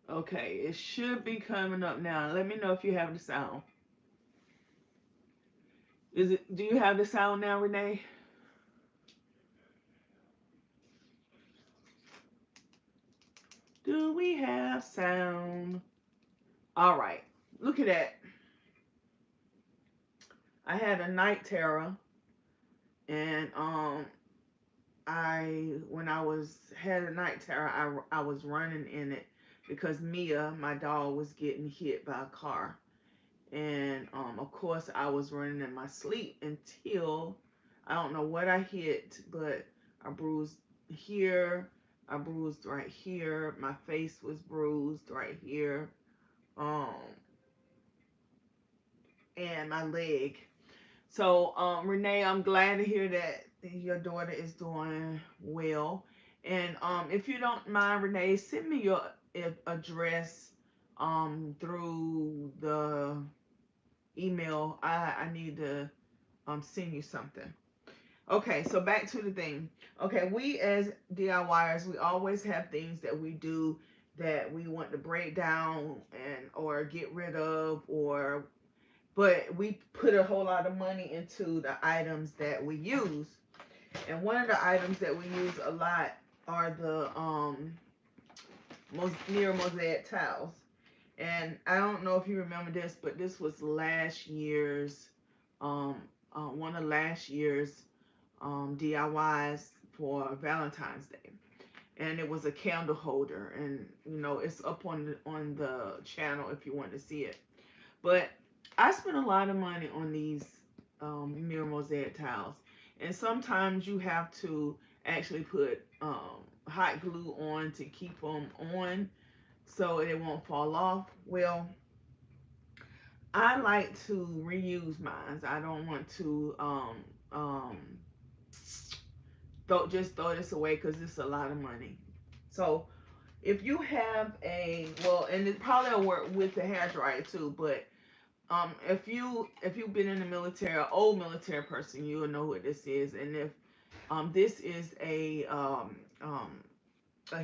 Okay, it should be coming up now. Let me know if you have the sound. Is it? Do you have the sound now, Renee? Do we have sound? All right. Look at that. I had a night terror, and I when I was had a night terror, I was running in it because Mia, my dog, was getting hit by a car, and of course I was running in my sleep until I don't know what I hit, but I bruised here, I bruised right here, my face was bruised right here, um, and my leg. So, Renee, I'm glad to hear that your daughter is doing well. And if you don't mind, Renee, send me your address through the email. I need to send you something. Okay, so back to the thing. Okay, we as DIYers, we always have things that we do that we want to break down and or get rid of, or but we put a whole lot of money into the items that we use. And one of the items that we use a lot are the mirror mosaic tiles. And I don't know if you remember this, but this was last year's one of last year's DIYs for Valentine's Day. And it was a candle holder, and it's up on the channel if you want to see it. But I spent a lot of money on these mirror mosaic tiles, and sometimes you have to actually put hot glue on to keep them on so it won't fall off. Well, I like to reuse mine. I don't want to just throw this away because it's a lot of money. So if you have well, and it probably will work with the hair dryer too, but if you've been in the military, an old military person, you will know what this is. And if this is a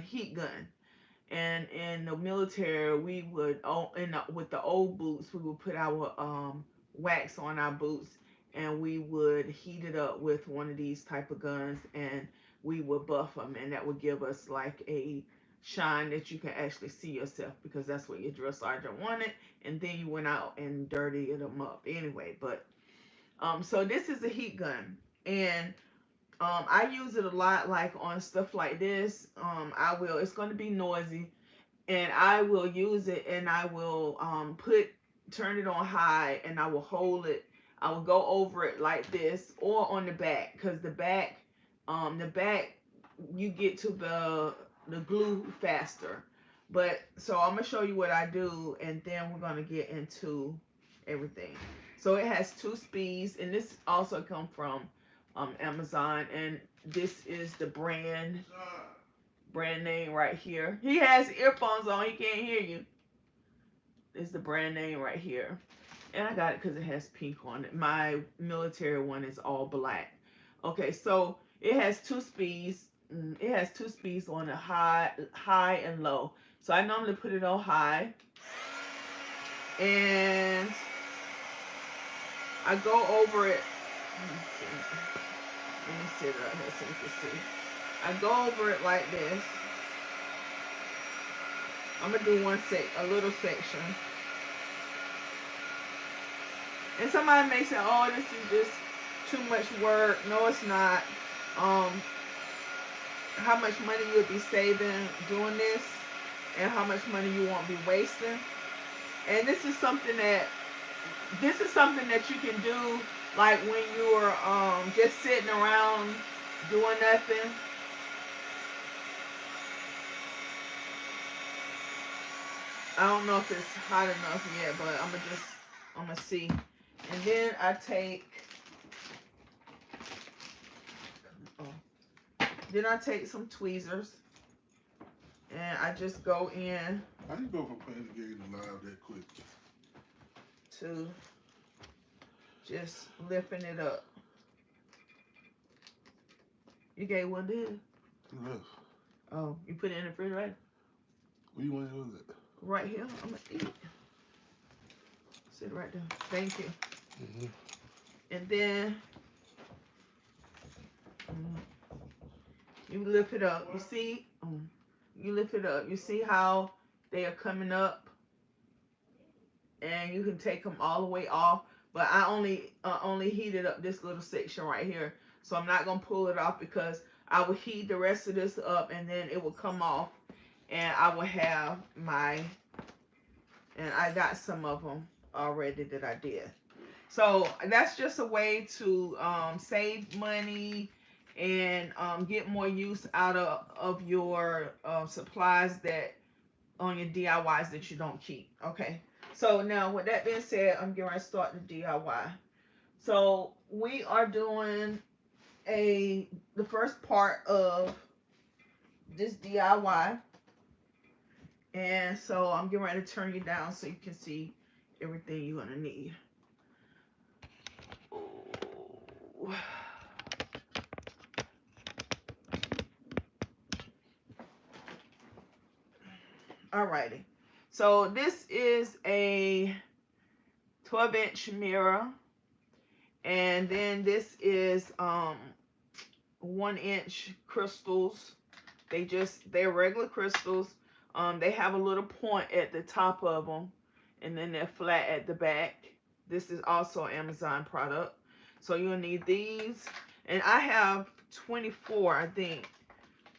heat gun. And in the military, we would with the old boots, we would put our wax on our boots, and we would heat it up with one of these type of guns, and we would buff them, and that would give us like a shine that you can actually see yourself, because that's what your drill sergeant wanted. And then you went out and dirtied them up anyway. But so this is a heat gun, and I use it a lot, like on stuff like this. It's going to be noisy, and I will use it, and I will turn it on high, and I will hold it. I will go over it like this, or on the back, because the back, you get to the glue faster. But so I'm gonna show you what I do, and then we're gonna get into everything. So it has 2 speeds, and this also come from Amazon, and this is the brand name right here. He has earphones on, he can't hear you. It's the brand name right here, and I got it because it has pink on it. My military one is all black. Okay, so it has 2 speeds. It has 2 speeds on the high and low. So I normally put it on high, and I go over it. Let me sit it up here so you can see. I go over it like this. I'm gonna do a little section. And somebody may say, "Oh, this is just too much work." No, it's not. How much money you'll be saving doing this, and how much money you won't be wasting. And this is something that you can do, like when you're just sitting around doing nothing. I don't know if it's hot enough yet, but I'm gonna see. And then I take some tweezers, and I just go in. How you go from playing the game to live that quick? To just lifting it up. You gave one to him? Yes. Oh, you put it in the refrigerator? Where you want to use it? Right here. I'm gonna eat it. Sit right there. Thank you. Mm-hmm. And then you lift it up. You see? You lift it up. You see how they are coming up? And you can take them all the way off. But I only heated up this little section right here. So I'm not going to pull it off, because I will heat the rest of this up, and then it will come off. And I will have and I got some of them already that I did. So that's just a way to save money and get more use out of your supplies that on your DIYs that you don't keep. Okay. So now with that being said, I'm getting ready to start the DIY. So we are doing the first part of this DIY. And so I'm getting ready to turn you down so you can see everything you're going to need. Ooh. Alrighty. So this is a 12-inch mirror. And then this is 1-inch crystals. They're regular crystals. They have a little point at the top of them, and then they're flat at the back. This is also an Amazon product. So you'll need these. And I have 24, I think.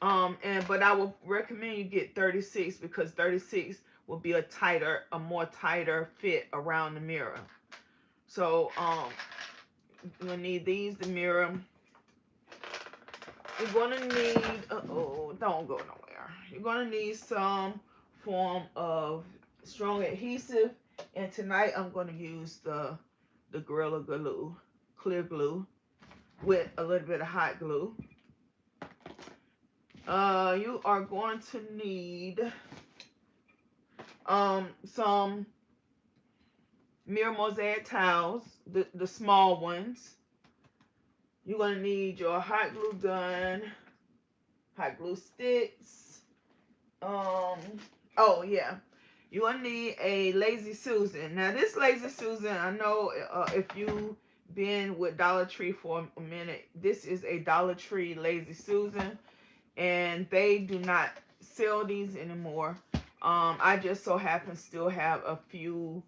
But I will recommend you get 36, because 36 will be a more tighter fit around the mirror. So you'll need these, the mirror. You're gonna need don't go nowhere. You're gonna need some form of strong adhesive, and tonight I'm gonna use the Gorilla Glue, clear glue, with a little bit of hot glue. You are going to need some mirror mosaic tiles, the small ones. You're gonna need your hot glue gun, hot glue sticks. Oh yeah, you're gonna need a Lazy Susan. Now this Lazy Susan, I know if you been with Dollar Tree for a minute, this is a Dollar Tree Lazy Susan, and they do not sell these anymore. I just so happen still have a few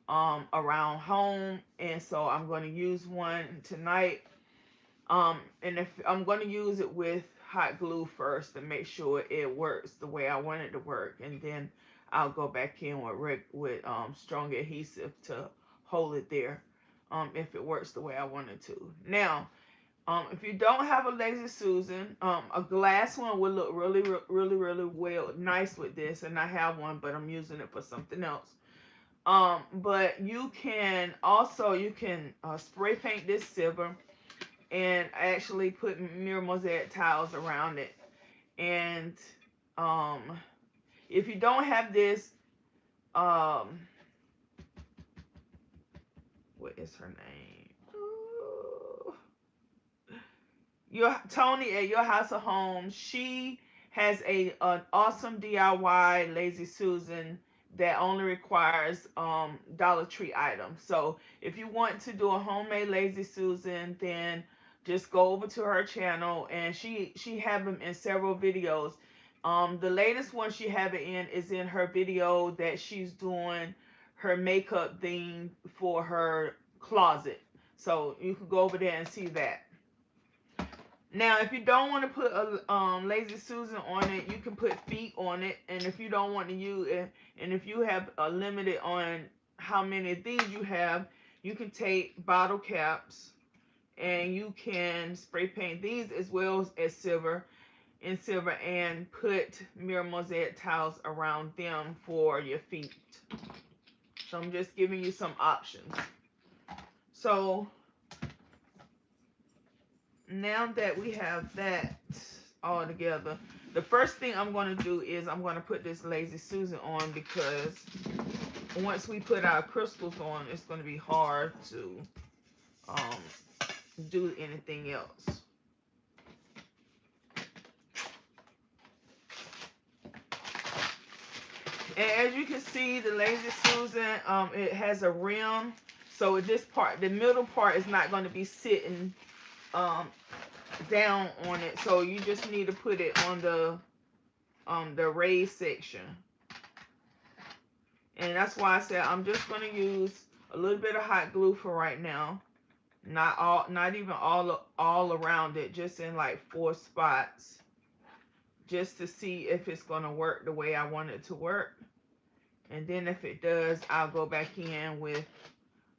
around home, and so I'm going to use one tonight. And if I'm going to use it with hot glue first to make sure it works the way I want it to work, and then I'll go back in with strong adhesive to hold it there. If it works the way I want it to. Now, if you don't have a Lazy Susan, a glass one would look really well nice with this, and I have one, but I'm using it for something else. But you can also spray paint this silver and actually put mirror mosaic tiles around it. And um, if you don't have this, what is her name? Your Tony at Your House of Home, she has an awesome DIY Lazy Susan that only requires Dollar Tree items. So if you want to do a homemade Lazy Susan, then just go over to her channel, and she have them in several videos. The latest one she have it in is in her video that she's doing her makeup thing for her closet. So you can go over there and see that. Now, if you don't want to put a Lazy Susan on it, you can put feet on it. And if you don't want to use it, and if you have a limit on how many of these you have, you can take bottle caps and you can spray paint these as well as silver and put mirror mosaic tiles around them for your feet. So I'm just giving you some options. So now that we have that all together, the first thing I'm going to do is I'm going to put this Lazy Susan on, because once we put our crystals on, it's going to be hard to do anything else. And as you can see, the Lazy Susan, it has a rim, so this part, the middle part, is not going to be sitting down on it. So you just need to put it on the raised section. And that's why I said I'm just going to use a little bit of hot glue for right now. Not even all around it, just in like 4 spots, just to see if it's going to work the way I want it to work. And then if it does, I'll go back in with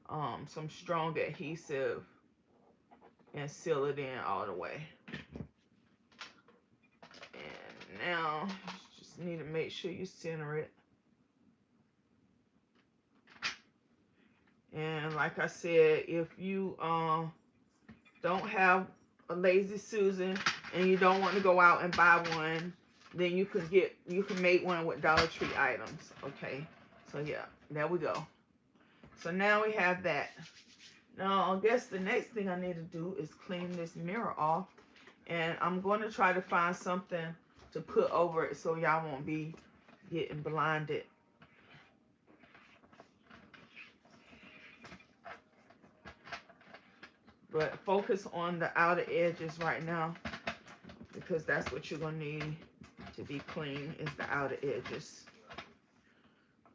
some strong adhesive and seal it in all the way. And now just need to make sure you center it. And like I said, if you don't have a Lazy Susan and you don't want to go out and buy one, then you can make one with Dollar Tree items. Okay, so yeah, there we go. So now we have that. Now I guess the next thing I need to do is clean this mirror off, and I'm going to try to find something to put over it so y'all won't be getting blinded. But focus on the outer edges right now, because that's what you're going to need to be clean, is the outer edges.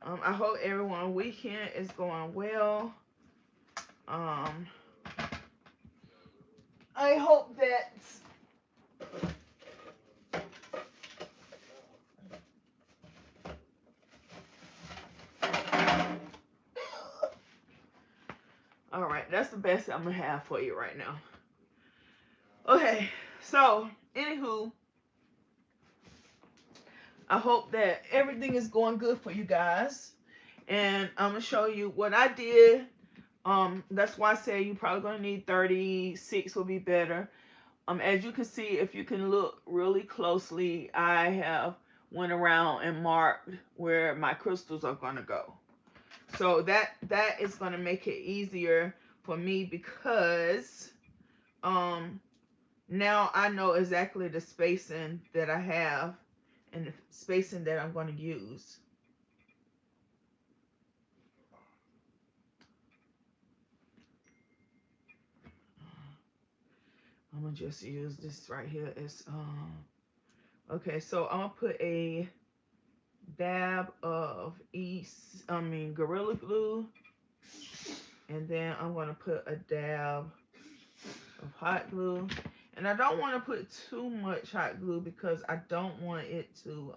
I hope everyone's weekend is going well. I hope that all right, that's the best I'm gonna have for you right now. Okay, so anywho, I hope that everything is going good for you guys, and I'm gonna show you what I did. That's why I say you probably gonna need 36 will be better. As you can see, if you can look really closely, I have went around and marked where my crystals are going to go. So that is going to make it easier for me because um now I know exactly the spacing that I have and the spacing that I'm going to use. I'm going to just use this right here as okay, so I'm going to put a dab of Gorilla Glue, and then I'm going to put a dab of hot glue. And I don't want to put too much hot glue because I don't want it to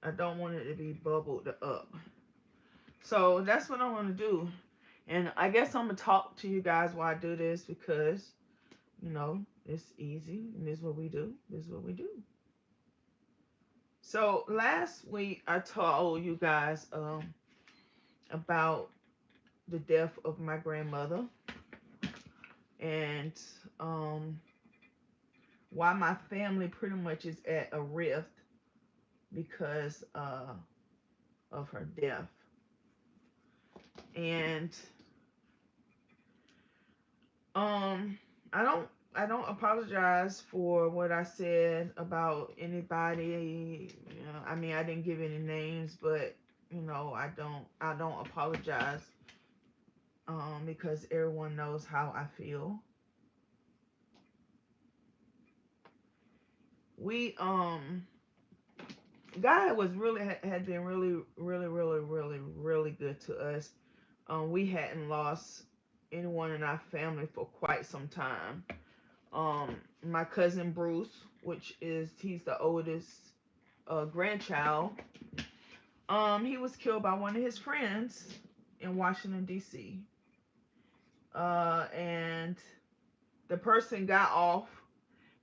I don't want it to be bubbled up. So that's what I'm going to do. And I guess I'm going to talk to you guys while I do this because, it's easy. And this is what we do. This is what we do. So last week I told you guys about the death of my grandmother and why my family pretty much is at a rift because of her death. And I don't apologize for what I said about anybody. I mean, I didn't give any names, but I don't apologize because everyone knows how I feel. We God was really had been really really really really really good to us. We hadn't lost anyone in our family for quite some time. My cousin Bruce, he's the oldest grandchild. He was killed by one of his friends in Washington D.C. And the person got off,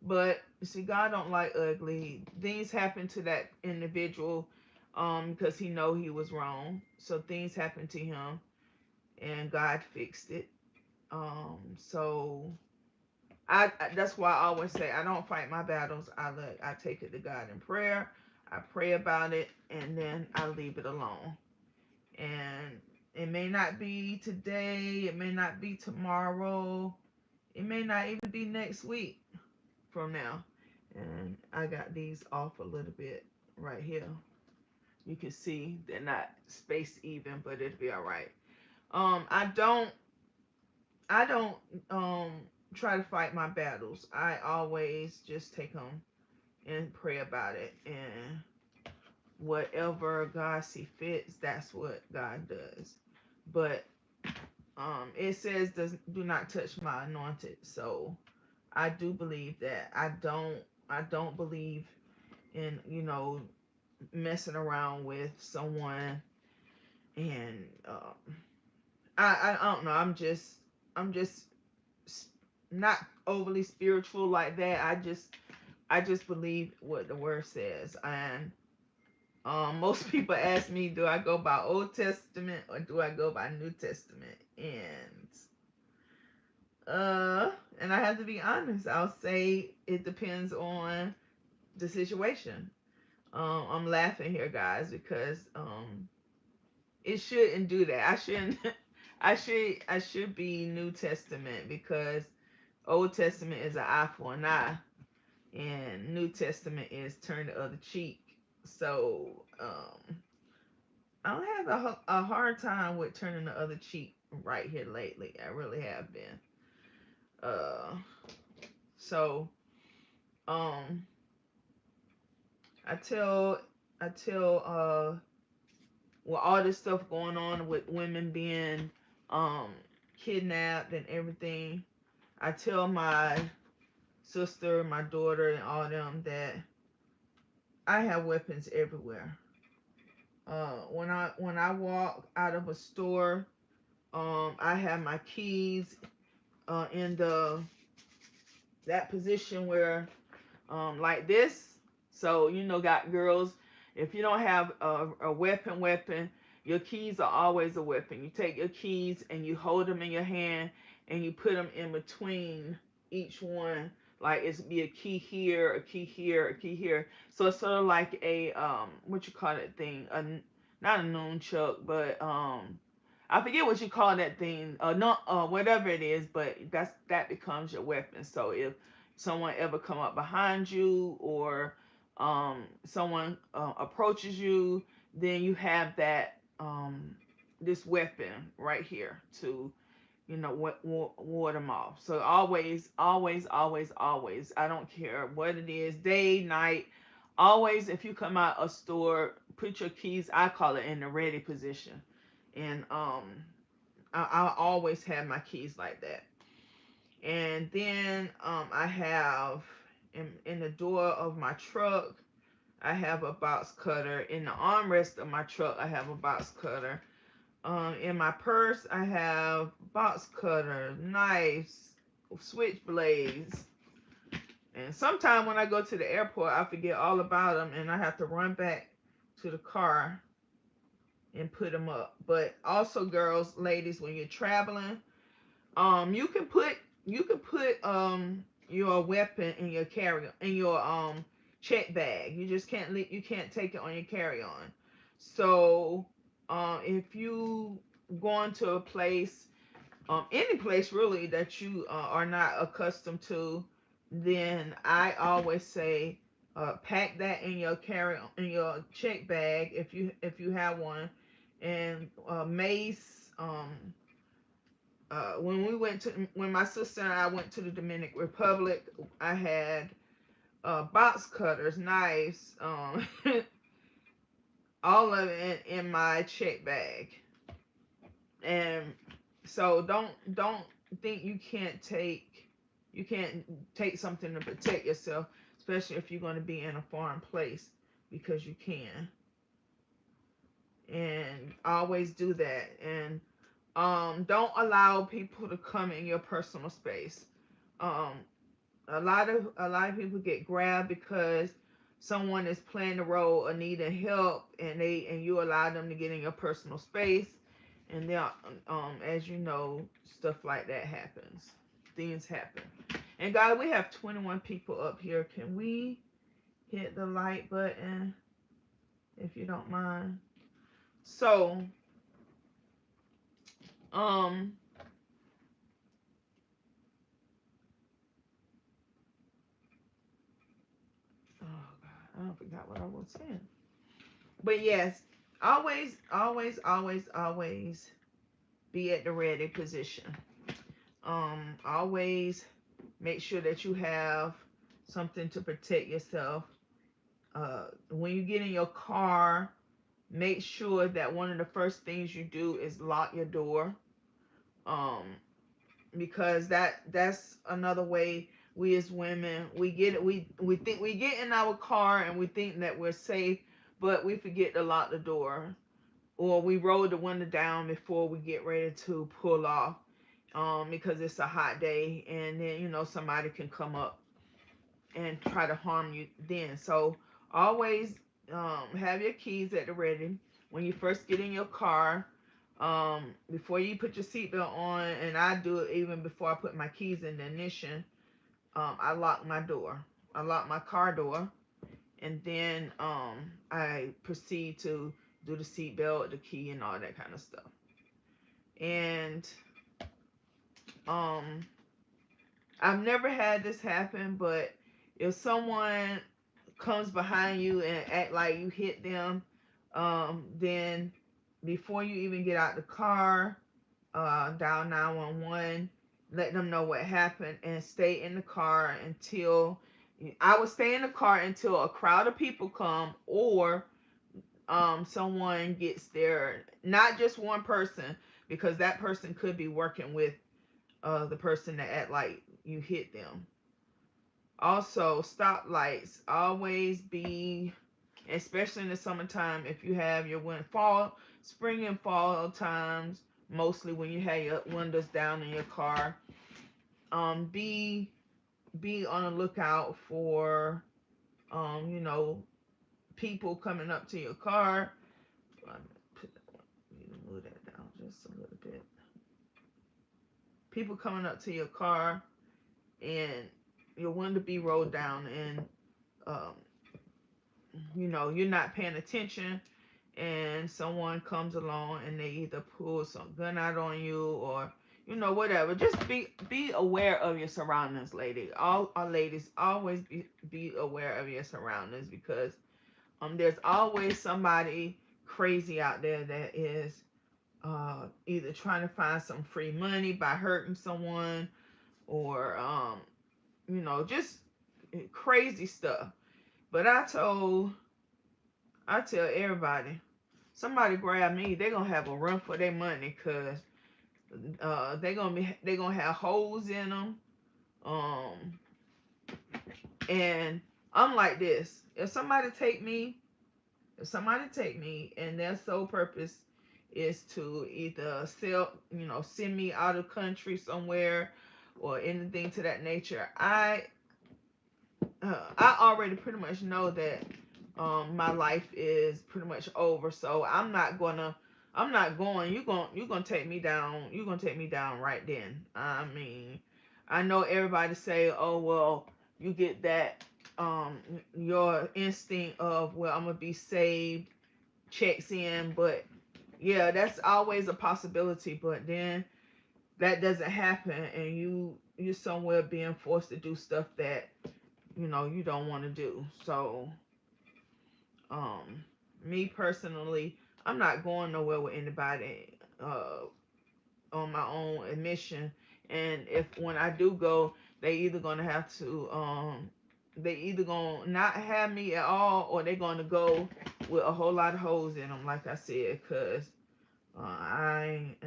but see, God don't like ugly. Things happened to that individual because he know he was wrong. So things happened to him, and God fixed it. So that's why I always say I don't fight my battles. I take it to God in prayer. I pray about it, and then I leave it alone. And it may not be today. It may not be tomorrow. It may not even be next week from now. And I got these off a little bit right here. You can see they're not spaced even, but it'll be all right. I don't try to fight my battles. I always just take them and pray about it, and whatever God see fits, that's what God does. But it says do not touch my anointed. So I do believe that. I don't believe in messing around with someone, and I don't know. I'm just not overly spiritual like that. I just believe what the word says. And most people ask me, do I go by Old Testament or do I go by New Testament? And I have to be honest. I'll say it depends on the situation. I'm laughing here, guys, because it shouldn't do that. I shouldn't. I should be New Testament because Old Testament is an eye for an eye, and New Testament is turn the other cheek. So I don't have a hard time with turning the other cheek right here lately. I really have been. Uh, so um, I tell with all this stuff going on with women being um kidnapped and everything, I tell my sister, my daughter, and all them that I have weapons everywhere. When I walk out of a store, I have my keys in the that position where like this. So got girls. If you don't have a weapon, Your keys are always a weapon. You take your keys and you hold them in your hand and you put them in between each one. Like it's be a key here, a key here, a key here. So it's sort of like a what you call that thing? Not a nunchuck, but I forget what you call that thing. No, whatever it is, but that becomes your weapon. So if someone ever come up behind you or someone approaches you, then you have that this weapon right here to ward them off. So always, always, always, always. I don't care what it is, day, night. Always, if you come out a store, put your keys. I call it in the ready position, and I always have my keys like that. And then I have in the door of my truck, I have a box cutter. In the armrest of my truck, I have a box cutter. In my purse, I have box cutter, knives, switchblades. And sometimes when I go to the airport, I forget all about them, and I have to run back to the car and put them up. But also, girls, ladies, when you're traveling, you can put your weapon in your check bag. You just you can't take it on your carry on. So if you going to a place, any place really that you are not accustomed to, then I always say pack that in your in your check bag if you have one, and mace. When my sister and I went to the Dominican Republic, I had box cutters, knives, all of it in my check bag. And so don't think you can't take something to protect yourself, especially if you're going to be in a foreign place, because you can. And always do that. And don't allow people to come in your personal space. Um, a lot of people get grabbed because someone is playing the role of needing help, and you allow them to get in your personal space, and then as you know, stuff like that happens. Things happen. And guys, we have 21 people up here. Can we hit the like button if you don't mind? So um oh god, I forgot what I was saying. But yes, always, always, always, always be at the ready position. Always make sure that you have something to protect yourself. When you get in your car, make sure that one of the first things you do is lock your door. Um, because that's another way we as women we think we get in our car and we think that we're safe, but we forget to lock the door, or we roll the window down before we get ready to pull off, because it's a hot day, and then somebody can come up and try to harm you then. So always have your keys at the ready when you first get in your car. Before you put your seatbelt on, and I do it even before I put my keys in the ignition, I lock my door. I lock my car door, and then I proceed to do the seatbelt, the key, and all that kind of stuff. And um, I've never had this happen, but if someone comes behind you and act like you hit them, then before you even get out the car, dial 911, let them know what happened, and stay in the car until I would stay in the car until a crowd of people come, or someone gets there, not just one person, because that person could be working with the person that act like you hit them. Also, stop lights always be, especially in the summertime, if you have your spring and fall times, mostly when you have your windows down in your car, be on the lookout for you know people coming up to your car. just a little bit. People coming up to your car and your window be rolled down, and um, you know, you're not paying attention, and someone comes along and they either pull some gun out on you, or you know, whatever. Just be aware of your surroundings, lady. All our ladies, always be aware of your surroundings, because there's always somebody crazy out there that is either trying to find some free money by hurting someone, or you know, just crazy stuff. But I tell everybody, somebody grab me, they gonna have a run for their money, cause they gonna have holes in them. Um, and I'm like this: if somebody take me, and their sole purpose is to either sell, you know, send me out of country somewhere, or anything to that nature, I already pretty much know that my life is pretty much over. So I'm not going. You're gonna take me down. You're gonna take me down right then. I mean, I know everybody say, oh well, you get that your instinct of, well, I'm gonna be saved, checks in, but yeah, that's always a possibility. But then that doesn't happen, and you're somewhere being forced to do stuff that, you know, you don't want to do. So um me personally, I'm not going nowhere with anybody on my own admission. And if when I do go, they either gonna have to they either gonna not have me at all, or they're gonna go with a whole lot of holes in them, like I said, because I ain't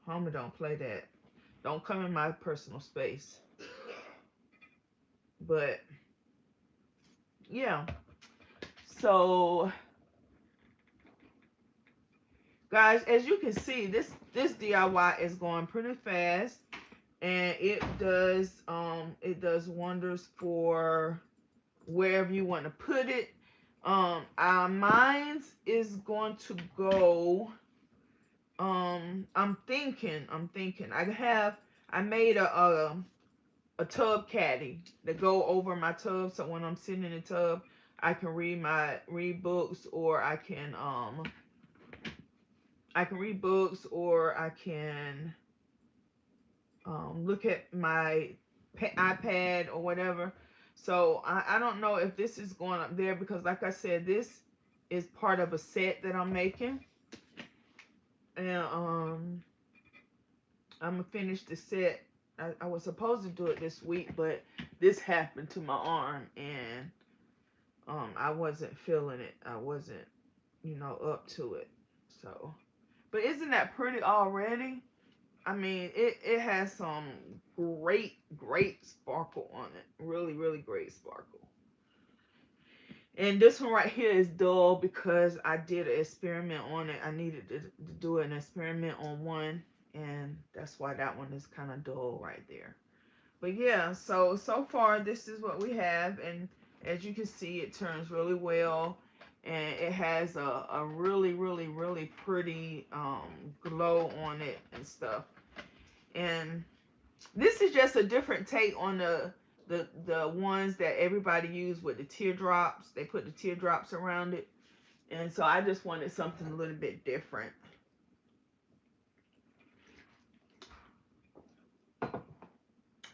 homie, don't play that. Don't come in my personal space. But yeah, so guys, as you can see, this DIY is going pretty fast, and it does wonders for wherever you want to put it. Our mine's is going to go. I'm thinking. I made a tub caddy to go over my tub, so when I'm sitting in the tub, I can read books, or I can read books, or I can look at my iPad or whatever. So I don't know if this is going up there, because like I said, this is part of a set that I'm making. And I'm gonna finish the set. I was supposed to do it this week, but this happened to my arm, and I wasn't feeling it. I wasn't, you know, up to it. So, but isn't that pretty already? I mean, it has some great sparkle on it. Really great sparkle. And this one right here is dull, because I did an experiment on it. I needed to do an experiment on one, and that's why that one is kind of dull right there. But yeah, so far this is what we have, and as you can see, it turns really well, and it has a really pretty glow on it and stuff. And this is just a different take on the ones that everybody use with the teardrops. They put the teardrops around it. And so I just wanted something a little bit different.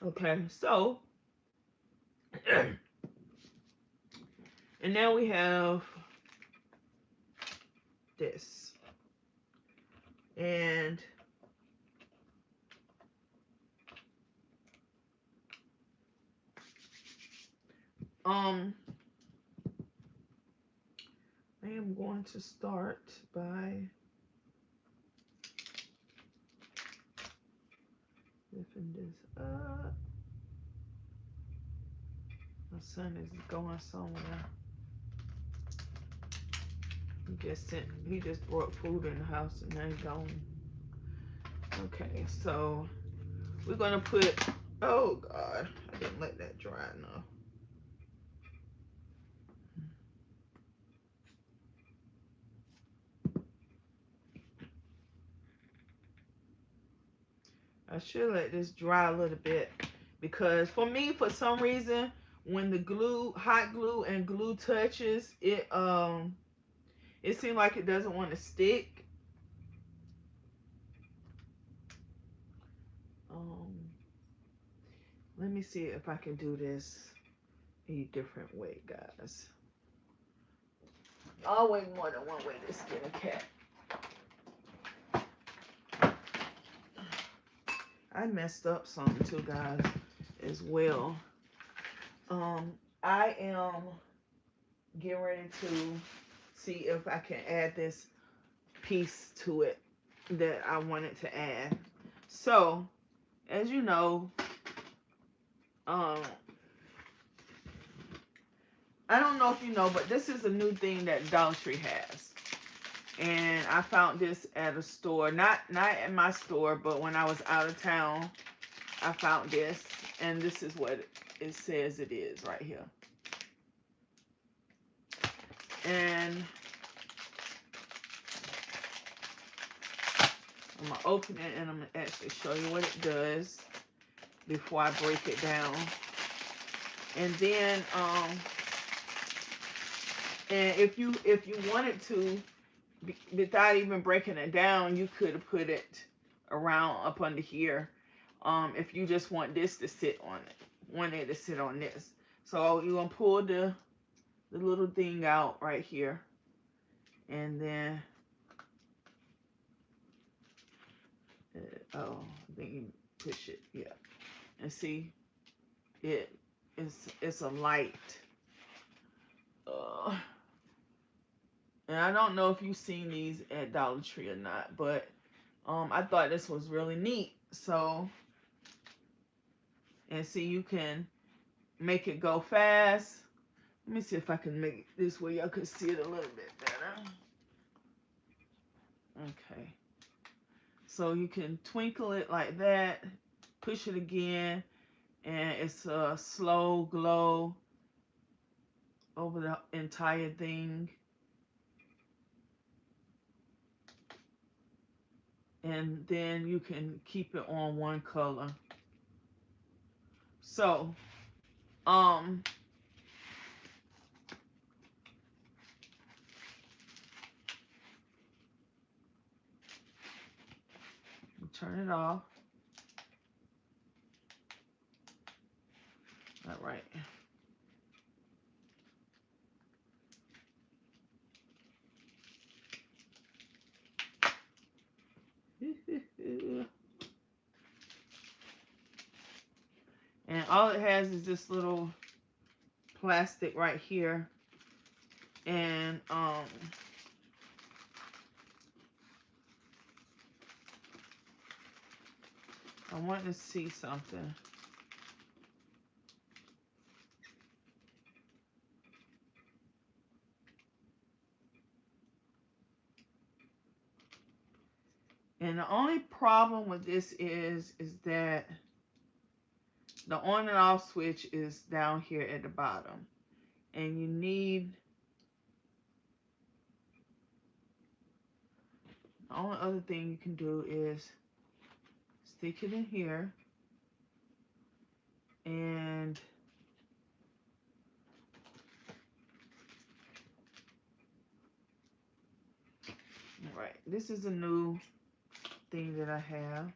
Okay, so and now we have this. And I am going to start by lifting this up. My son is going somewhere. He just brought food in the house, and now he's gone. Okay, so we're gonna put, oh God, I didn't let that dry enough. I should let this dry a little bit because for me, for some reason, when the glue, hot glue and glue touches, it seems like it doesn't want to stick. Um, Let me see if I can do this a different way, guys. Always more than one way to skin a cat. I messed up something too, guys, as well. I am getting ready to see if I can add this piece to it that I wanted to add. So, as you know, um, I don't know if you know, but this is a new thing that Dollar Tree has. And I found this at a store, not at my store, but when I was out of town, I found this, and this is what it says it is right here. And I'm gonna open it and I'm gonna actually show you what it does before I break it down. And then and if you wanted to, without even breaking it down, you could have put it around up under here. If you just want this to sit on it, want it to sit on this. So you're gonna pull the little thing out right here, and then oh, then you push it, yeah, and see it's a light. And I don't know if you've seen these at Dollar Tree or not, but I thought this was really neat. So, and see, you can make it go fast. Let me see if I can make it this way y'all can see it a little bit better. Okay. So you can twinkle it like that, push it again, and it's a slow glow over the entire thing. And then you can keep it on one color. So, turn it off. All right. And all it has is this little plastic right here. And I want to see something. And the only problem with this is that the on and off switch is down here at the bottom. And you need, the only other thing you can do is stick it in here. And all right, this is a new thing that I have.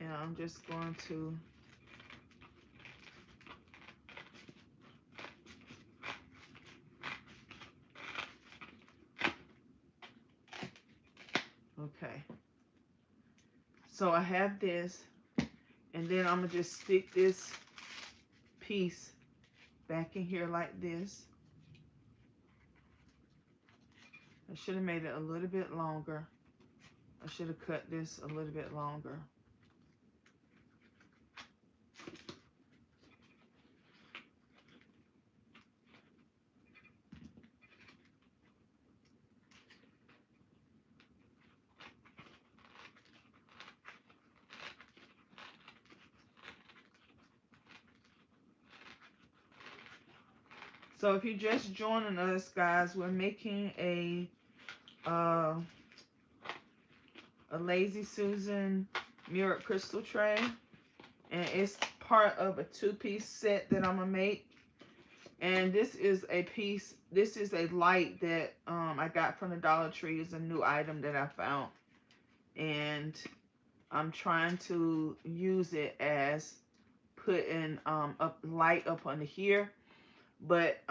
And I'm just going to okay. So I have this, and then I'm gonna just stick this piece back in here like this. I should have made it a little bit longer. I should have cut this a little bit longer. So if you're just joining us, guys, we're making a Lazy Susan mirrored crystal tray. And it's part of a 2-piece set that I'm going to make. And this is a piece, this is a light that I got from the Dollar Tree. It's a new item that I found. And I'm trying to use it as putting a light up under here. But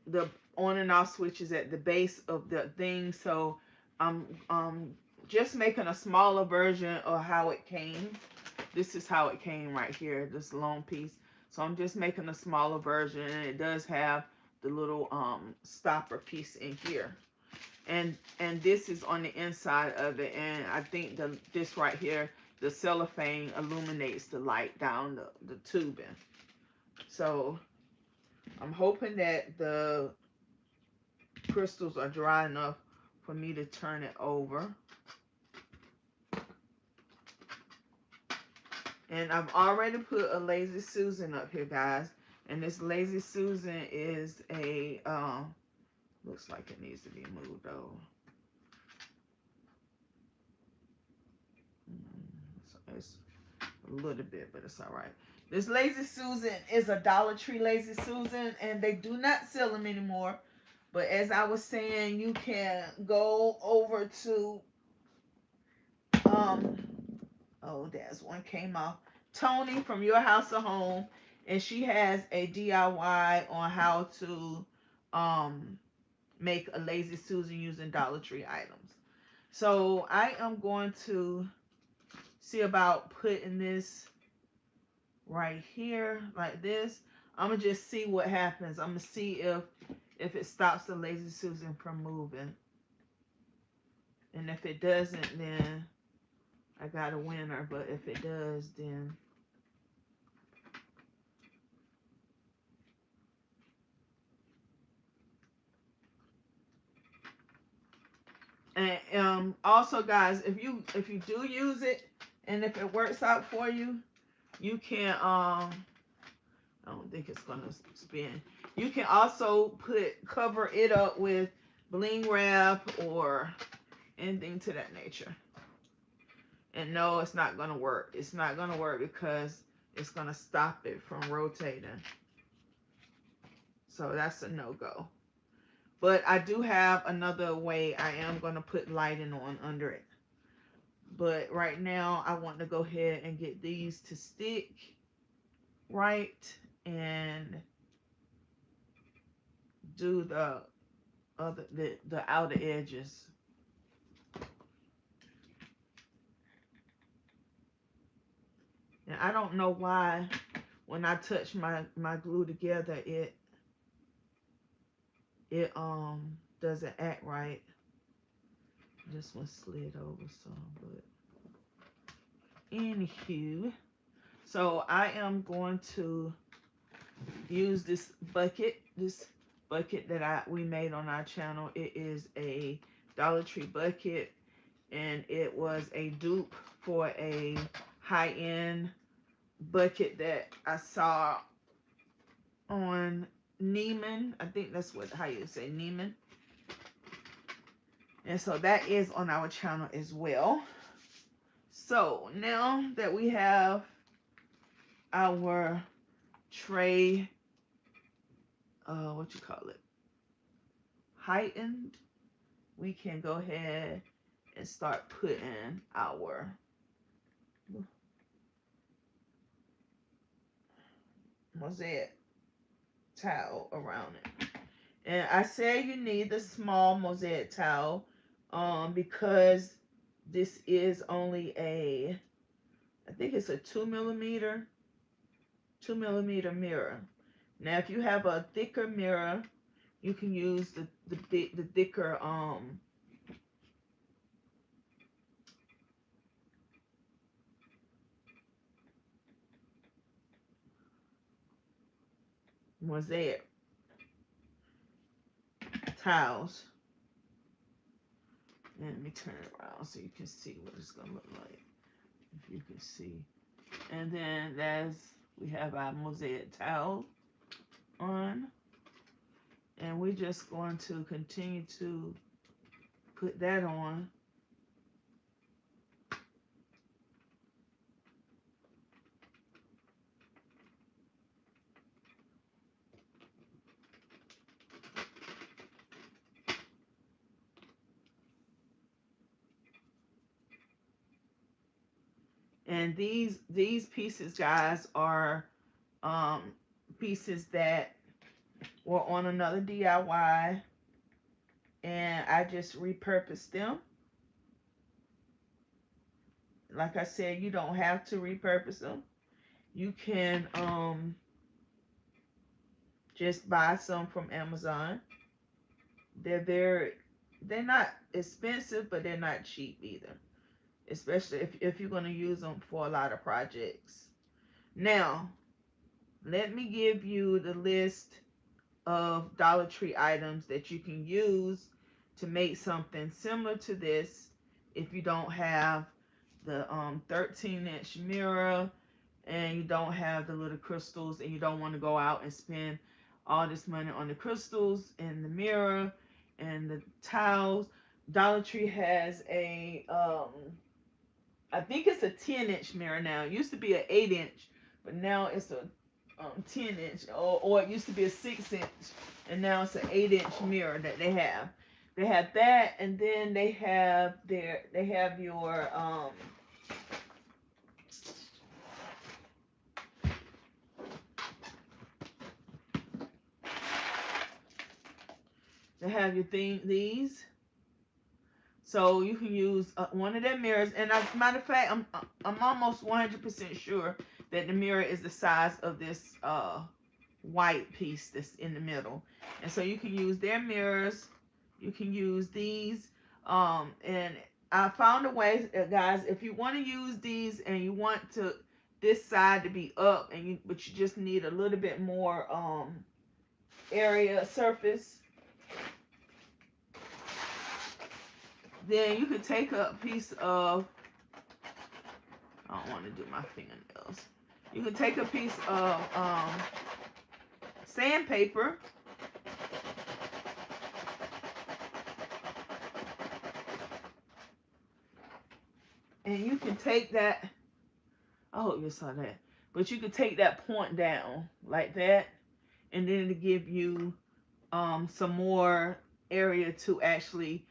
the on and off switch is at the base of the thing. So I'm just making a smaller version of how it came. This is how it came right here, this long piece. So I'm just making a smaller version, and it does have the little stopper piece in here. And this is on the inside of it, and I think this right here, the cellophane illuminates the light down the tubing. So I'm hoping that the crystals are dry enough for me to turn it over. And I've already put a Lazy Susan up here, guys. And this Lazy Susan is a, looks like it needs to be moved over. It's a little bit, but it's all right. This Lazy Susan is a Dollar Tree Lazy Susan, and they do not sell them anymore. But as I was saying, you can go over to, oh, there's one came off. Tony from Your House of Home, and she has a DIY on how to make a Lazy Susan using Dollar Tree items. So I am going to see about putting this right here like this. I'm gonna just see what happens. I'm gonna see if it stops the Lazy Susan from moving, and if it doesn't, then I got a winner. But if it does, then and also, guys, if you do use it and if it works out for you, you can I don't think it's gonna spin. You can also cover it up with bling wrap or anything to that nature. And no, it's not gonna work. It's not gonna work because it's gonna stop it from rotating. So that's a no-go. But I do have another way I am gonna put lighting on under it. But right now I want to go ahead and get these to stick right and do the outer edges. And I don't know why when I touch my glue together it doesn't act right. This one slid over some, but anywho, so I am going to use this bucket that we made on our channel. It is a Dollar Tree bucket, and it was a dupe for a high-end bucket that I saw on Neiman. I think that's how you say Neiman. And so that is on our channel as well. So now that we have our tray, what you call it, heightened, we can go ahead and start putting our mosaic towel around it. And I say you need the small mosaic towel because this is only I think it's a 2mm mirror. Now if you have a thicker mirror, you can use the thicker mosaic tiles. And let me turn it around so you can see what it's gonna look like. If you can see. And then we have our mosaic towel on. And we're just going to continue to put that on. And these pieces, guys, are pieces that were on another DIY, and I just repurposed them. Like I said, you don't have to repurpose them. You can just buy some from Amazon. They're not expensive, but they're not cheap either. Especially if you're going to use them for a lot of projects. Now, let me give you the list of Dollar Tree items that you can use to make something similar to this if you don't have the 13-inch mirror and you don't have the little crystals and you don't want to go out and spend all this money on the crystals and the mirror and the tiles. Dollar Tree has a I think it's a 10-inch mirror now. It used to be an 8-inch, but now it's a 10-inch, or it used to be a 6-inch, and now it's an 8-inch mirror that they have. They have that, and then they have your these. So you can use one of their mirrors, and as a matter of fact, I'm almost 100% sure that the mirror is the size of this white piece that's in the middle. And so you can use their mirrors. You can use these. And I found a way, guys, if you want to use these and you want to this side to be up, but you just need a little bit more area surface, then you could take a piece of, I don't want to do my fingernails. You can take a piece of sandpaper, and you can take that, I hope you saw that, but you can take that point down like that, and then to give you some more area to actually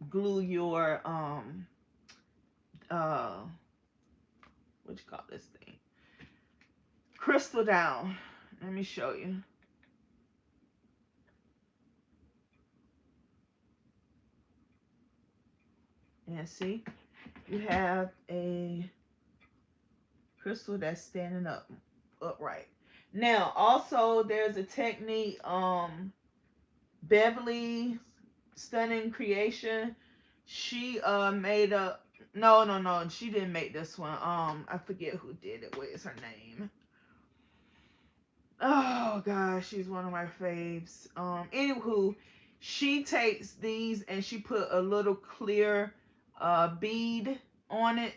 glue your what you call this thing, crystal down. Let me show you. And see, you have a crystal that's standing upright. Now, also there's a technique, Beverly Stunning Creation. She made a no, she didn't make this one. I forget who did it. What is her name? Oh gosh, she's one of my faves. Anywho, she takes these and she put a little clear bead on it,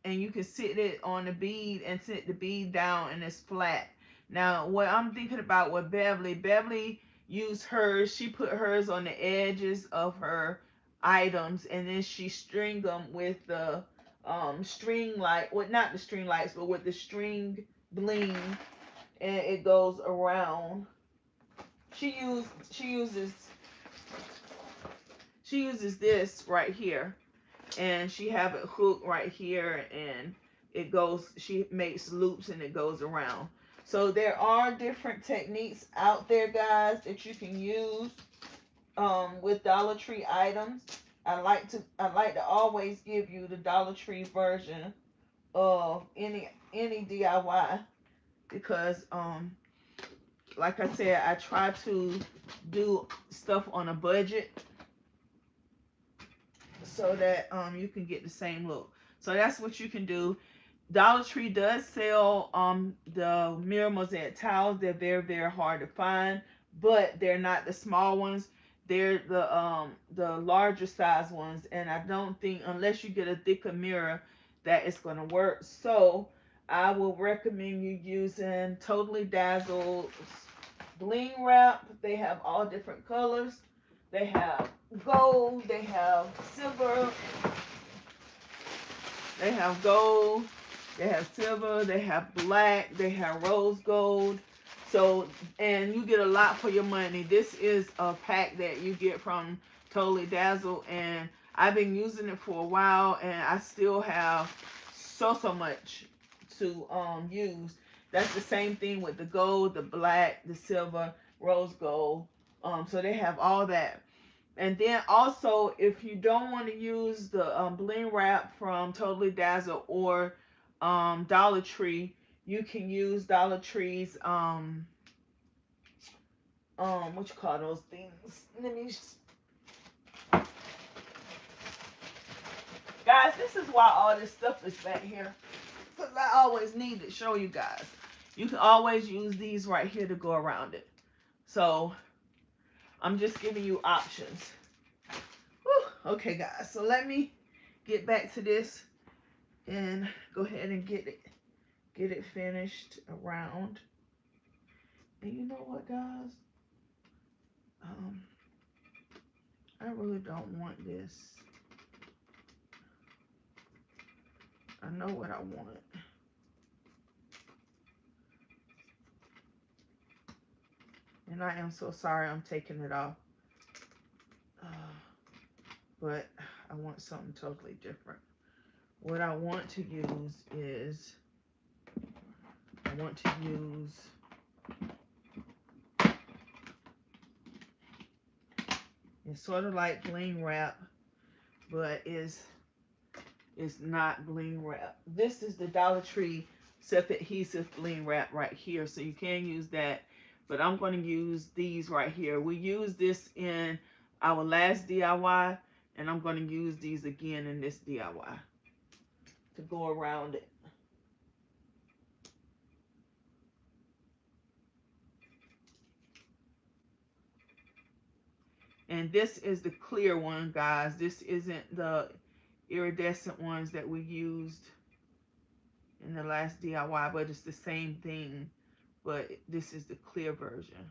and you can sit it on the bead and sit the bead down, and it's flat. Now, what I'm thinking about with Beverly used hers. She put hers on the edges of her items, and then she string them with the string light. Well, not the string lights, but with the string bling, and it goes around. She uses this right here, and she have it hooked right here, and it goes, she makes loops and it goes around. So there are different techniques out there, guys, that you can use with Dollar Tree items. I like to always give you the Dollar Tree version of any DIY, because like I said, I try to do stuff on a budget so that you can get the same look. So that's what you can do. Dollar Tree does sell the mirror mosaic tiles. They're very, very hard to find, but they're not the small ones. They're the larger size ones, and I don't think, unless you get a thicker mirror, that it's going to work. So I will recommend you using Totally Dazzled bling wrap. They have all different colors. They have gold, they have silver, they have gold, they have silver, they have black, they have rose gold. So, and you get a lot for your money. This is a pack that you get from Totally Dazzled, and I've been using it for a while, and I still have so much to use. That's the same thing with the gold, the black, the silver, rose gold. So they have all that. And then also, if you don't want to use the bling wrap from Totally Dazzle or Dollar Tree, you can use Dollar Tree's what you call those things? Let me guys, this is why all this stuff is back here. Because I always need to show you guys. You can always use these right here to go around it. So I'm just giving you options. Whew. Okay, guys. So let me get back to this and go ahead and get it finished around. And you know what, guys? I really don't want this. I know what I want. And I am so sorry I'm taking it off. But I want something totally different. What I want to use is, it's sort of like bling wrap, but it's not bling wrap. This is the Dollar Tree self-adhesive bling wrap right here, so you can use that. But I'm going to use these right here. We used this in our last DIY, and I'm going to use these again in this DIY to go around it. And this is the clear one, guys. This isn't the iridescent ones that we used in the last DIY, but it's the same thing. But this is the clear version.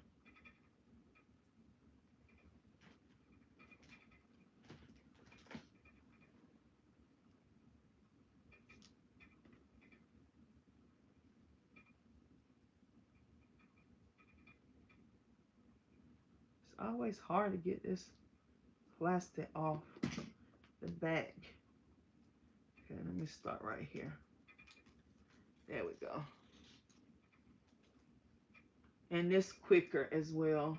It's always hard to get this plastic off the back. Okay, let me start right here. There we go. And this quicker as well.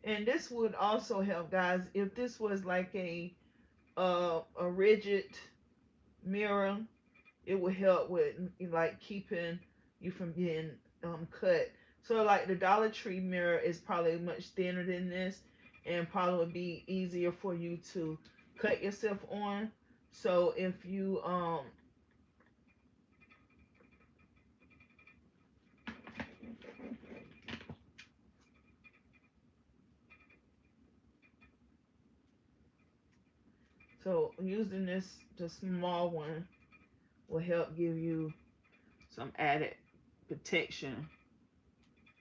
And this would also help, guys, if this was like a rigid mirror. It would help with like keeping you from being cut. So like the Dollar Tree mirror is probably much thinner than this, and probably would be easier for you to cut yourself on. So if you so using this, the small one, will help give you some added protection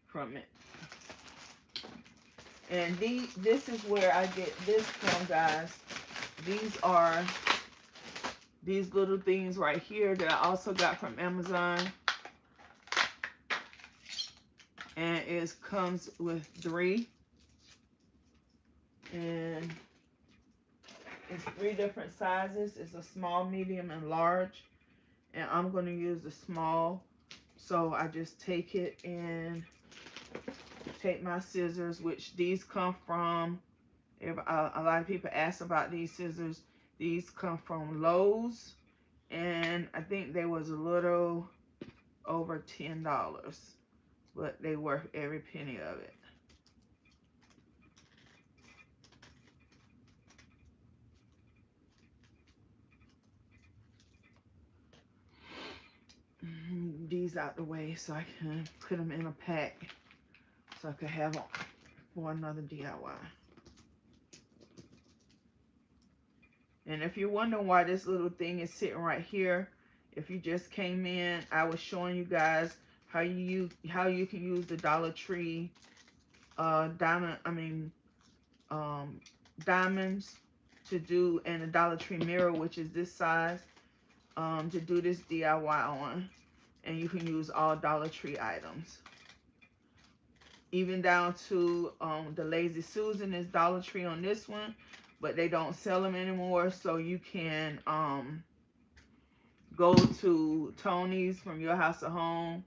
from it. And this is where I get this from, guys. These are these little things right here that I also got from Amazon. And it comes with 3. And it's 3 different sizes. It's a small, medium, and large. And I'm going to use the small. So I just take it and take my scissors, which these come from, a lot of people ask about these scissors. These come from Lowe's. And I think they was a little over $10. But they worth every penny of it. These out the way so I can put them in a pack so I can have them for another DIY. And if you're wondering why this little thing is sitting right here, if you just came in, I was showing you guys how you can use the Dollar Tree diamond, diamonds to do, and the Dollar Tree mirror, which is this size, to do this DIY on. And you can use all Dollar Tree items. Even down to the Lazy Susan is Dollar Tree on this one, but they don't sell them anymore. So you can go to Tony's from Your House at Home.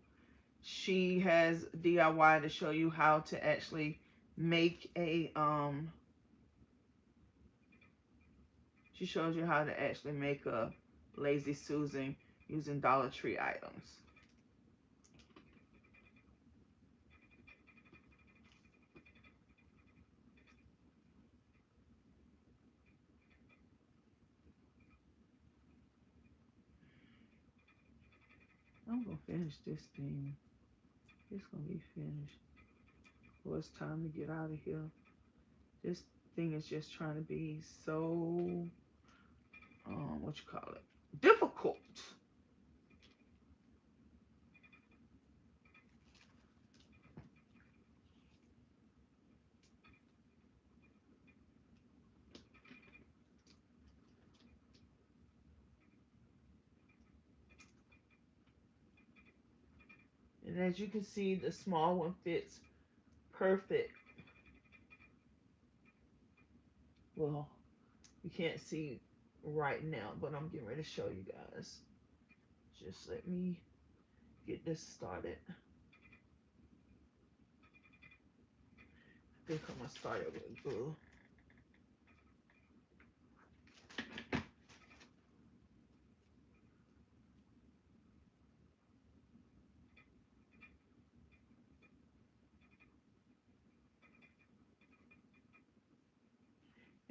She has DIY to show you how to actually make a she shows you how to actually make a Lazy Susan using Dollar Tree items. I'm gonna finish this thing. It's gonna be finished. Well, it's time to get out of here. This thing is just trying to be so what you call it, difficult. And as you can see, the small one fits perfect. Well, you can't see right now, but I'm getting ready to show you guys. Just let me get this started. I think I'm gonna start it with glue.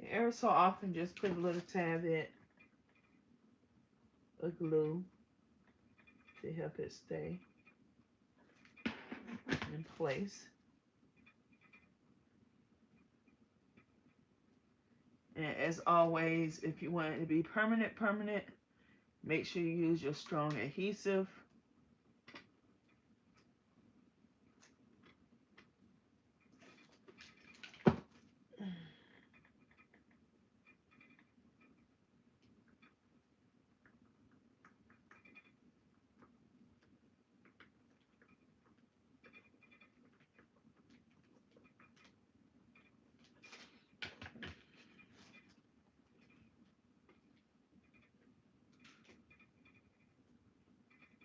And every so often, just put a little tad bit of glue to help it stay in place. And as always, if you want it to be permanent, make sure you use your strong adhesive.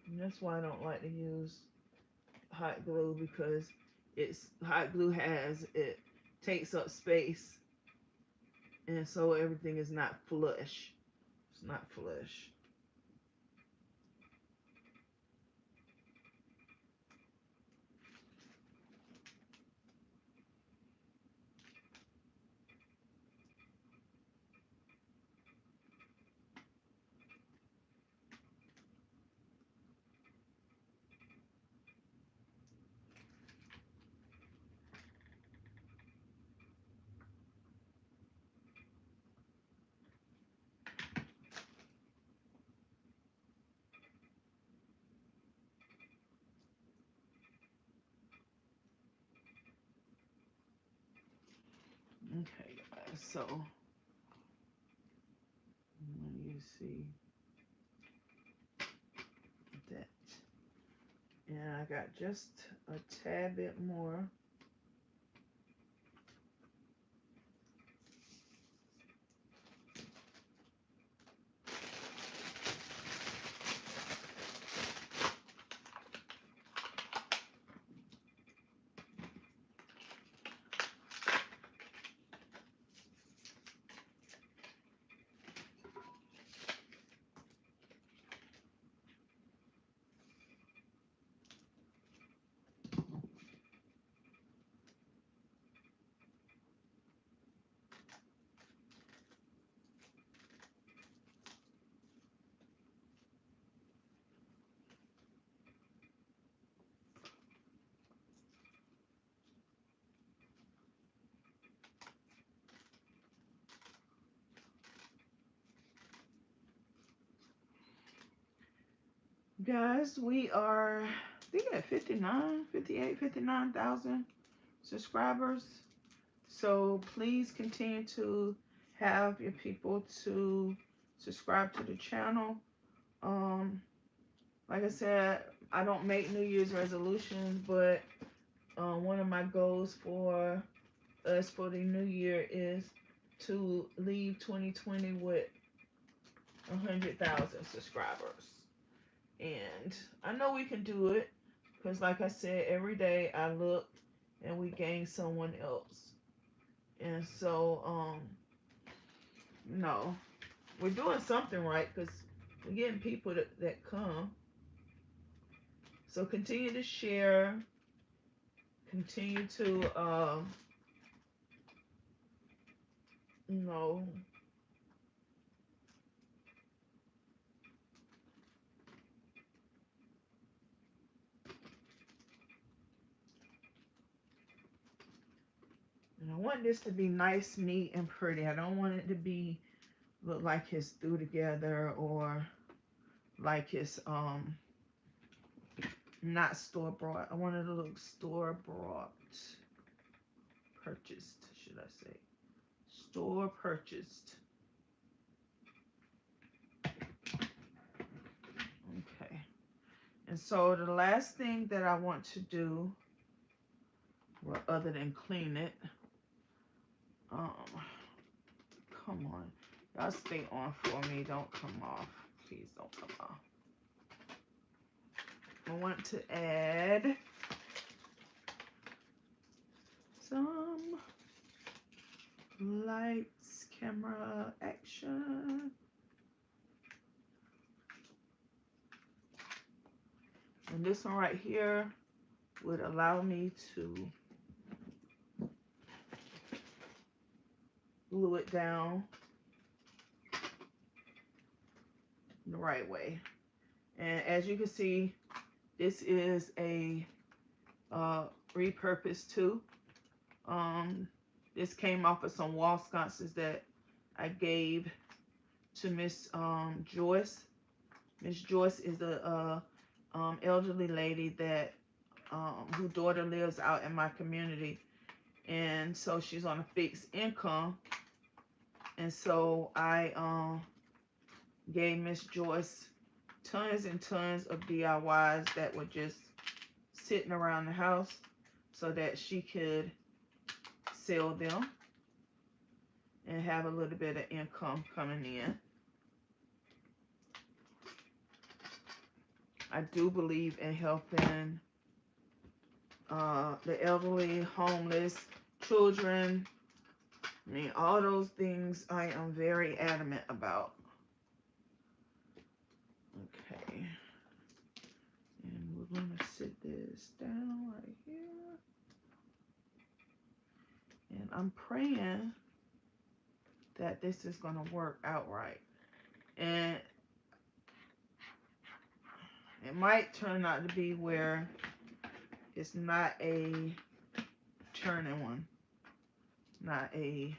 And that's why I don't like to use hot glue, because it's hot glue it takes up space, and so everything is not flush. It's not flush. Okay, guys, so let you see that. And I got just a tad bit more. Guys, we are, I think, at 59, 58, 59,000 subscribers. So please continue to have your people to subscribe to the channel. Like I said, I don't make New Year's resolutions, but one of my goals for us for the new year is to leave 2020 with 100,000 subscribers. And I know we can do it because, like I said, every day I look and we gain someone else. And so, no, we're doing something right because we're getting people that come. So continue to share, continue to, you know, and I want this to be nice, neat, and pretty. I don't want it to be look like it's through together or like it's not store bought. I want it to look store bought, purchased, should I say? Store purchased. Okay. And so the last thing that I want to do, well, other than clean it, um, come on, y'all stay on for me. Don't come off. Please don't come off. I want to add some lights, camera, action. And this one right here would allow me to glue it down the right way. And as you can see, this is a repurposed too. This came off of some wall sconces that I gave to Miss Joyce. Miss Joyce is a elderly lady that whose daughter lives out in my community, and so she's on a fixed income. And so I gave Miss Joyce tons and tons of DIYs that were just sitting around the house so that she could sell them and have a little bit of income coming in. I do believe in helping the elderly, homeless, children. I mean, all those things I am very adamant about. Okay. And we're going to sit this down right here. And I'm praying that this is going to work out right. And it might turn out to be where it's not a turning one. Not a...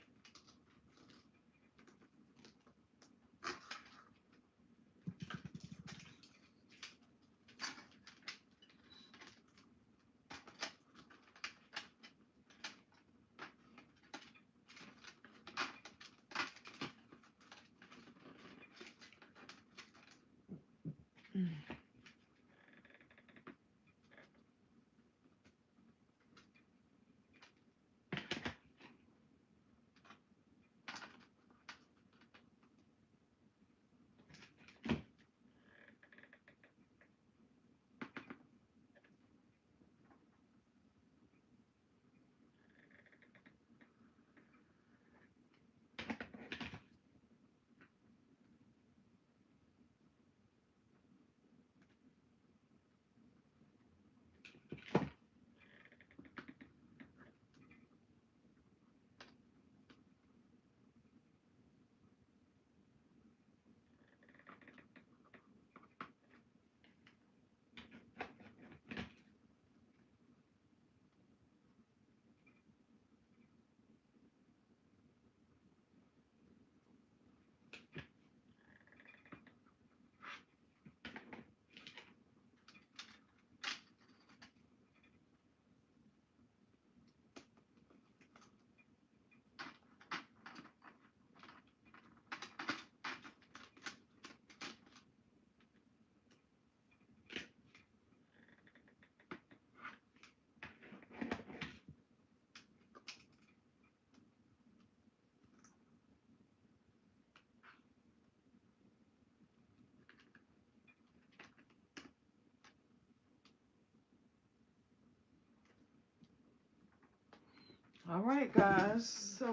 All right, guys. So,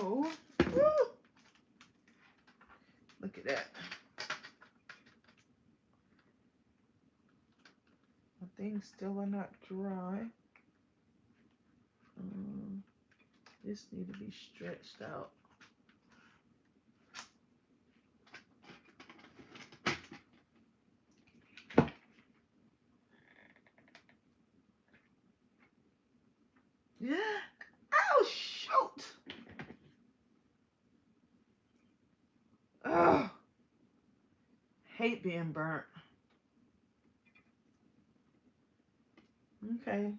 woo, look at that. My things still are not dry. This need to be stretched out. Yeah. Oh, shoot. Oh, hate being burnt. Okay.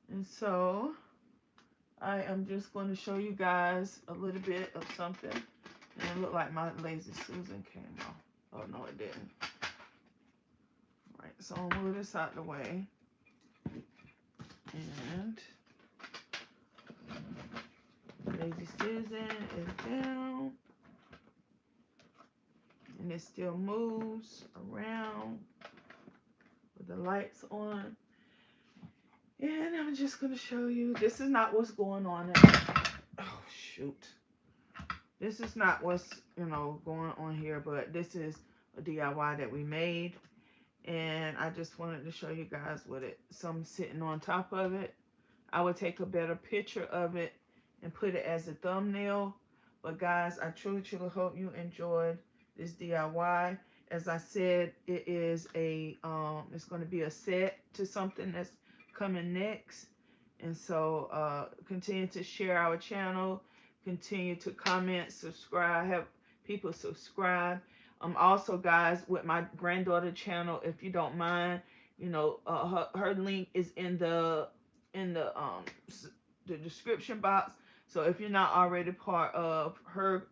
And so I am just going to show you guys a little bit of something. And it looked like my Lazy Susan came off. Oh, no, it didn't. All right, so I'll move this out the way. And Lazy Susan is down. And it still moves around with the lights on. And I'm just going to show you. This is not what's going on. Oh, shoot. This is not what's, going on here. But this is a DIY that we made. And I just wanted to show you guys with it. Some sitting on top of it. I would take a better picture of it and put it as a thumbnail. But guys, I truly, truly hope you enjoyed this DIY. As I said, it is it's going to be a set to something that's coming next. And so continue to share our channel, continue to comment, subscribe, have people subscribe. Also, guys, with my granddaughter channel, if you don't mind, her link is in the the description box. So if you're not already part of her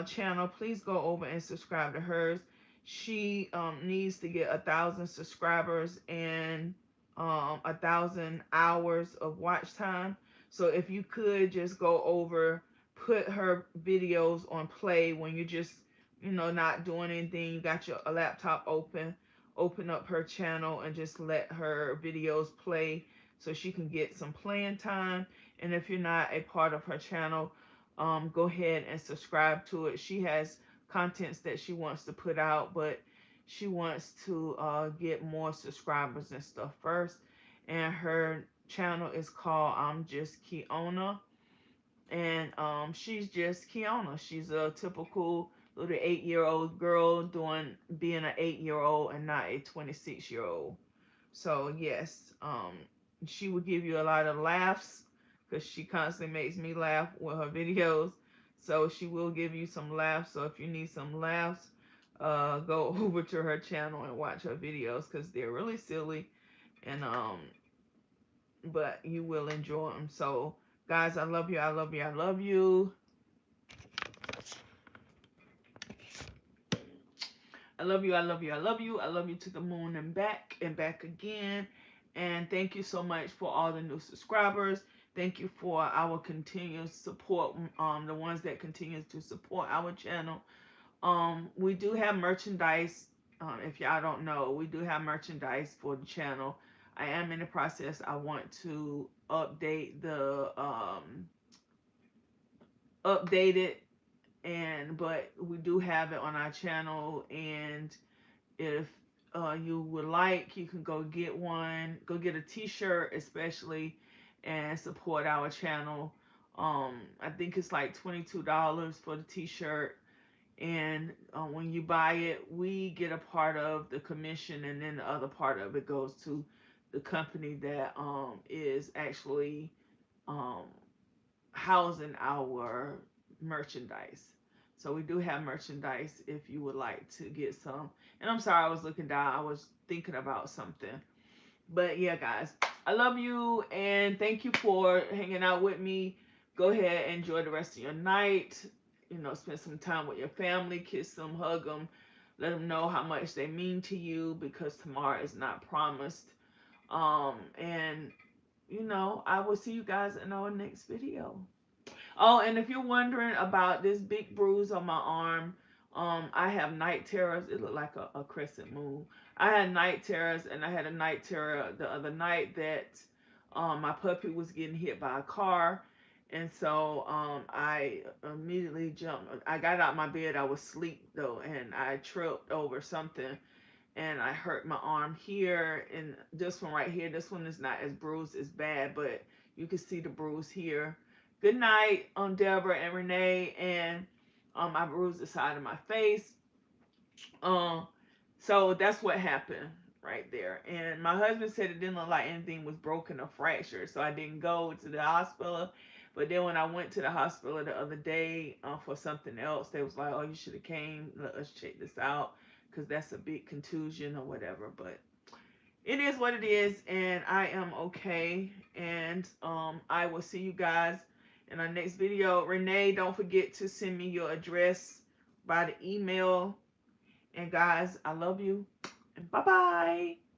channel, please go over and subscribe to hers. She needs to get 1,000 subscribers and 1,000 hours of watch time. So if you could just go over, put her videos on play when you're just not doing anything, you got your laptop open up her channel and just let her videos play so she can get some playing time. And if you're not a part of her channel, go ahead and subscribe to it. She has contents that she wants to put out, but she wants to get more subscribers and stuff first. And her channel is called I'm Just Kiona. And she's just Kiona. She's a typical little 8-year-old girl being an 8-year-old and not a 26-year-old. So yes, she will give you a lot of laughs because she constantly makes me laugh with her videos. So she will give you some laughs. So if you need some laughs, go over to her channel and watch her videos because they're really silly, and but you will enjoy them. So guys, I love you. I love you. I love you. I love you, I love you, I love you. I love you to the moon and back again. And thank you so much for all the new subscribers. Thank you for our continuous support, the ones that continue to support our channel. We do have merchandise. If y'all don't know, we do have merchandise for the channel. I am in the process. I want to update it, but we do have it on our channel. And if you would like, you can go get one, go get a t-shirt especially, and support our channel. I think it's like $22 for the t-shirt, and when you buy it, we get a part of the commission, and then the other part of it goes to the company that is actually um, housing our merchandise. So we do have merchandise if you would like to get some. And I'm sorry I was looking down. I was thinking about something. But yeah, guys, I love you and thank you for hanging out with me. Go ahead and enjoy the rest of your night. Spend some time with your family, kiss them, hug them, let them know how much they mean to you because tomorrow is not promised. And I will see you guys in our next video. Oh, and if you're wondering about this big bruise on my arm, I have night terrors. It looked like a crescent moon. I had night terrors, and I had a night terror the other night that My puppy was getting hit by a car, and so I immediately jumped. I got out my bed. I was asleep though, and I tripped over something, and I hurt my arm here, and this one right here. This one is not as bruised as bad, but you can see the bruise here. Good night, Deborah and Renee, and I bruised the side of my face. Um, so that's what happened right there. And my husband said it didn't look like anything was broken or fractured, so I didn't go to the hospital. But then when I went to the hospital the other day for something else, they was like, "Oh, you should have came. Let us check this out, because that's a big contusion or whatever." But it is what it is, and I am okay. And I will see you guys in our next video. Renee, don't forget to send me your address by the email. And guys, I love you. And bye bye.